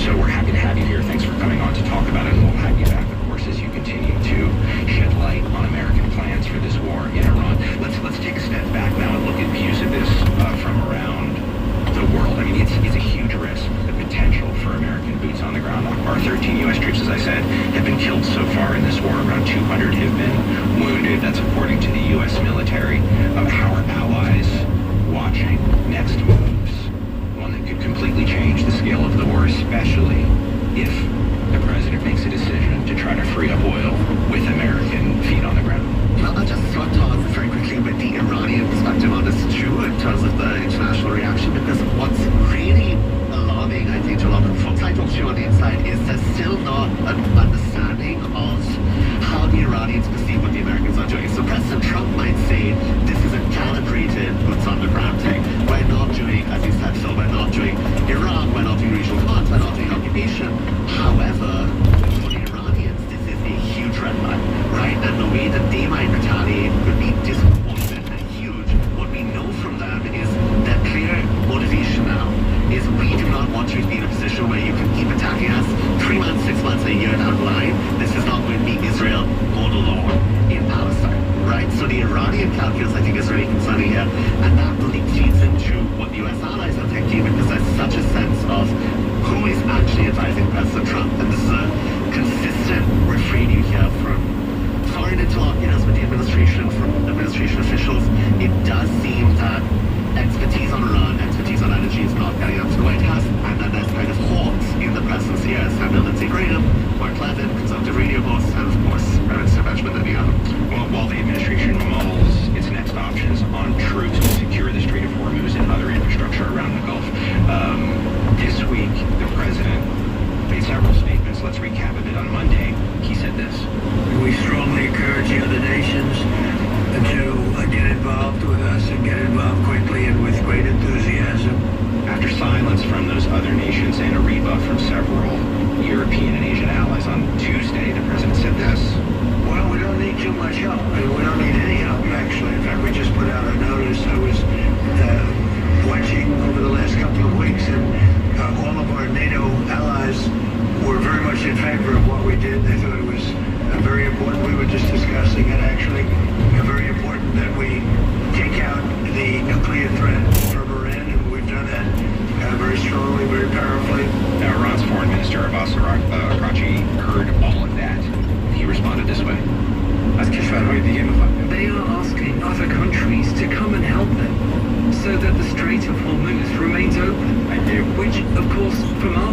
So we're happy to have you here. Thanks for coming on to talk about it, and we'll have you back, of course, as you continue to shed light on American plans for this war in Iran. Let's take a step back now and look at views of this from around the world. I mean, it's a huge risk, the potential for American boots on the ground. Our 13 U.S. troops, as I said, have been killed so far in this war. Around 200 have been wounded. That's according to the U.S. military. How are allies watching next moves? One that could completely change the scale of the war, especially if the president makes a decision to try to free up oil with American feet on the ground. Well, I'll just start off very quickly with the Iranian perspective on this too, in terms of the international reaction, because what's really alarming, I think, to a lot of folks I talk to on the inside is there's still not an understanding of how the Iranians perceive what the Americans are doing. So President Trump might say this is a calibrated boots on the ground thing. We're not doing, as he said, Phil, we're not doing Iran, we're not doing regional commands, we're not doing occupation. However, for the Iranians, this is a huge red line, right? And the way that they might retaliate would be disproportionate and huge. What we know from them is their clear motivation now is we do not want you to be in a position where you can keep attacking us 3 months, 6 months, a year down the line. This is not going to be Israel going alone in Palestine, right? So the Iranian calculus, I think, is really concerning here, and that really feeds into what the U.S. allies are thinking, because there's such a sense of who is actually advising President Trump, and this is a consistent refrain you hear from foreign interlocutors with the administration, from administration officials. It does seem that expertise on Iran, expertise on energy is not getting up to the White House, and that there's kind of hawks in the presidency here. Senator Lindsey Graham, Mark Levin, conservative radio host, and of course, Minister Benjamin Netanyahu. Well, while the administration mulls its next options on troops to secure the Strait of Hormuz and other infrastructure around the Gulf, this week the president made several statements. Let's recap a bit. On Monday, he said this. We strongly encourage the other nations to get involved with us and get involved quickly and with great enthusiasm. After silence from those other nations and a rebuff from several European and Asian allies on Tuesday, the president said this. Well, we don't need too much help. I mean, we don't need any help, actually. In fact, we just put out a notice. I was watching over the last couple of weeks, and all of our NATO allies were very much in favor of what we did. They thought it was very important. We were just discussing it, actually. Very important that we take out the nuclear threat from Iran, and we've done that very strongly, very powerfully. Now, Iran's foreign minister, Abbas Araghchi, heard all of that. He responded this way. They are asking other countries to come and help them so that the Strait of Hormuz remains open, which, of course, from our